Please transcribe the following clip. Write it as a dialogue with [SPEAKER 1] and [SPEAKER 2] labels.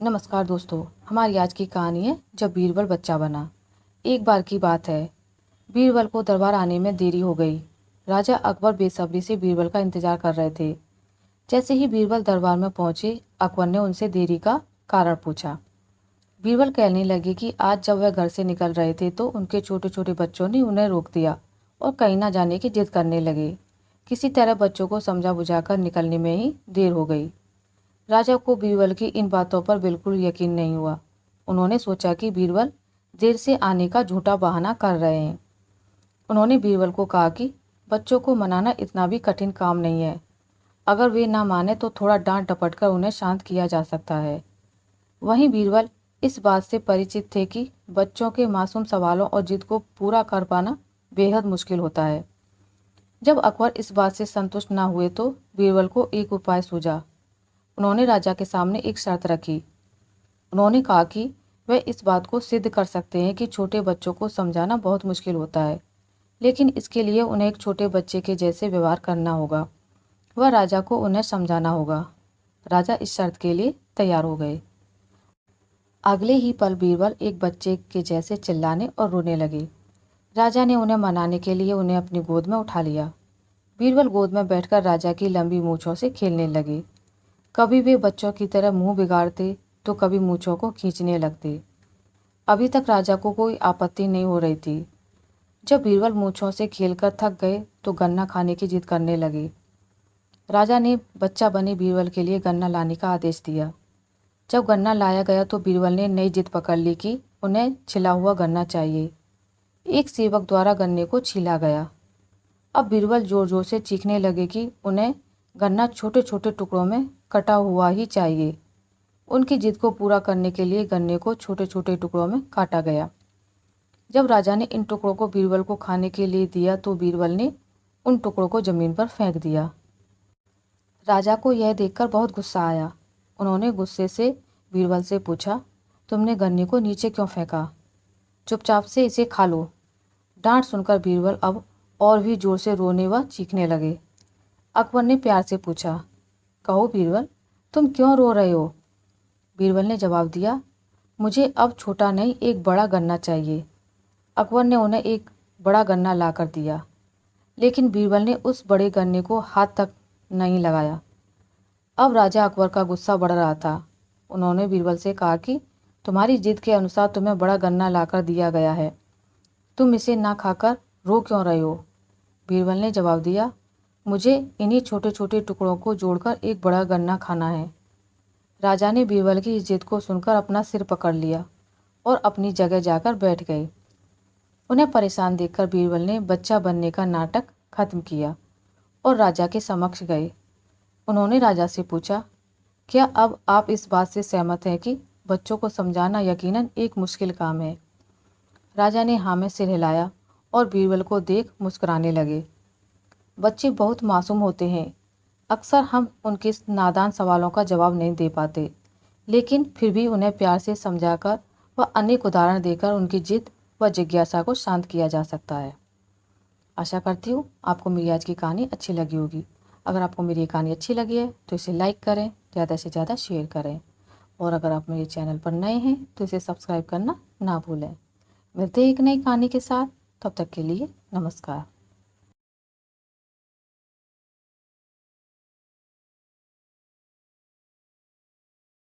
[SPEAKER 1] नमस्कार दोस्तों। हमारी आज की कहानी है जब बीरबल बच्चा बना। एक बार की बात है, बीरबल को दरबार आने में देरी हो गई। राजा अकबर बेसब्री से बीरबल का इंतजार कर रहे थे। जैसे ही बीरबल दरबार में पहुंचे, अकबर ने उनसे देरी का कारण पूछा। बीरबल कहने लगे कि आज जब वह घर से निकल रहे थे तो उनके छोटे छोटे बच्चों ने उन्हें रोक दिया और कहीं ना जाने की जिद करने लगे। किसी तरह बच्चों को समझा बुझाकर निकलने में ही देर हो गई। राजा को बीरबल की इन बातों पर बिल्कुल यकीन नहीं हुआ। उन्होंने सोचा कि बीरबल देर से आने का झूठा बहाना कर रहे हैं। उन्होंने बीरबल को कहा कि बच्चों को मनाना इतना भी कठिन काम नहीं है। अगर वे ना माने तो थोड़ा डांट डपट कर उन्हें शांत किया जा सकता है। वहीं बीरबल इस बात से परिचित थे कि बच्चों के मासूम सवालों और जिद को पूरा कर पाना बेहद मुश्किल होता है। जब अकबर इस बात से संतुष्ट ना हुए तो बीरबल को एक उपाय सूझा। उन्होंने राजा के सामने एक शर्त रखी। उन्होंने कहा कि वे इस बात को सिद्ध कर सकते हैं कि छोटे बच्चों को समझाना बहुत मुश्किल होता है, लेकिन इसके लिए उन्हें एक छोटे बच्चे के जैसे व्यवहार करना होगा। वह राजा को उन्हें समझाना होगा। राजा इस शर्त के लिए तैयार हो गए। अगले ही पल बीरबल एक बच्चे के जैसे चिल्लाने और रोने लगे। राजा ने उन्हें मनाने के लिए उन्हें अपनी गोद में उठा लिया। बीरबल गोद में बैठकर राजा की लंबी मूंछों से खेलने लगे। कभी वे बच्चों की तरह मुंह बिगाड़ते तो कभी मूंछों को खींचने लगते। अभी तक राजा को कोई आपत्ति नहीं हो रही थी। जब बीरबल मूंछों से खेलकर थक गए तो गन्ना खाने की जिद करने लगे। राजा ने बच्चा बने बीरबल के लिए गन्ना लाने का आदेश दिया। जब गन्ना लाया गया तो बीरबल ने नई जिद पकड़ ली कि उन्हें छिला हुआ गन्ना चाहिए। एक सेवक द्वारा गन्ने को छीला गया। अब बीरबल जोर जोर से चीखने लगे कि उन्हें गन्ना छोटे छोटे टुकड़ों में कटा हुआ ही चाहिए। उनकी जिद को पूरा करने के लिए गन्ने को छोटे छोटे टुकड़ों में काटा गया। जब राजा ने इन टुकड़ों को बीरबल को खाने के लिए दिया तो बीरबल ने उन टुकड़ों को जमीन पर फेंक दिया। राजा को यह देखकर बहुत गुस्सा आया। उन्होंने गुस्से से बीरबल से पूछा, तुमने गन्ने को नीचे क्यों फेंका? चुपचाप से इसे खा लो। डांट सुनकर बीरबल अब और भी जोर से रोने व चीखने लगे। अकबर ने प्यार से पूछा, कहो बीरबल, तुम क्यों रो रहे हो? बीरबल ने जवाब दिया, मुझे अब छोटा नहीं एक बड़ा गन्ना चाहिए। अकबर ने उन्हें एक बड़ा गन्ना लाकर दिया, लेकिन बीरबल ने उस बड़े गन्ने को हाथ तक नहीं लगाया। अब राजा अकबर का गुस्सा बढ़ रहा था। उन्होंने बीरबल से कहा कि तुम्हारी जिद के अनुसार तुम्हें बड़ा गन्ना लाकर दिया गया है, तुम इसे ना खाकर रो क्यों रहे हो? बीरबल ने जवाब दिया, मुझे इन्हीं छोटे छोटे टुकड़ों को जोड़कर एक बड़ा गन्ना खाना है। राजा ने बीरबल की इस जिद को सुनकर अपना सिर पकड़ लिया और अपनी जगह जाकर बैठ गए। उन्हें परेशान देखकर बीरबल ने बच्चा बनने का नाटक खत्म किया और राजा के समक्ष गए। उन्होंने राजा से पूछा, क्या अब आप इस बात से सहमत हैं कि बच्चों को समझाना यकीनन एक मुश्किल काम है? राजा ने हाँ में सिर हिलाया और बीरबल को देख मुस्कुराने लगे। बच्चे बहुत मासूम होते हैं। अक्सर हम उनके नादान सवालों का जवाब नहीं दे पाते, लेकिन फिर भी उन्हें प्यार से समझाकर व अनेक उदाहरण देकर उनकी जिद व जिज्ञासा को शांत किया जा सकता है। आशा करती हूँ आपको मेरी आज की कहानी अच्छी लगी होगी। अगर आपको मेरी कहानी अच्छी लगी है तो इसे लाइक करें, ज़्यादा से ज़्यादा शेयर करें, और अगर आप मेरे चैनल पर नए हैं तो इसे सब्सक्राइब करना ना भूलें। मिलते हैं एक नई कहानी के साथ, तब तक के लिए नमस्कार।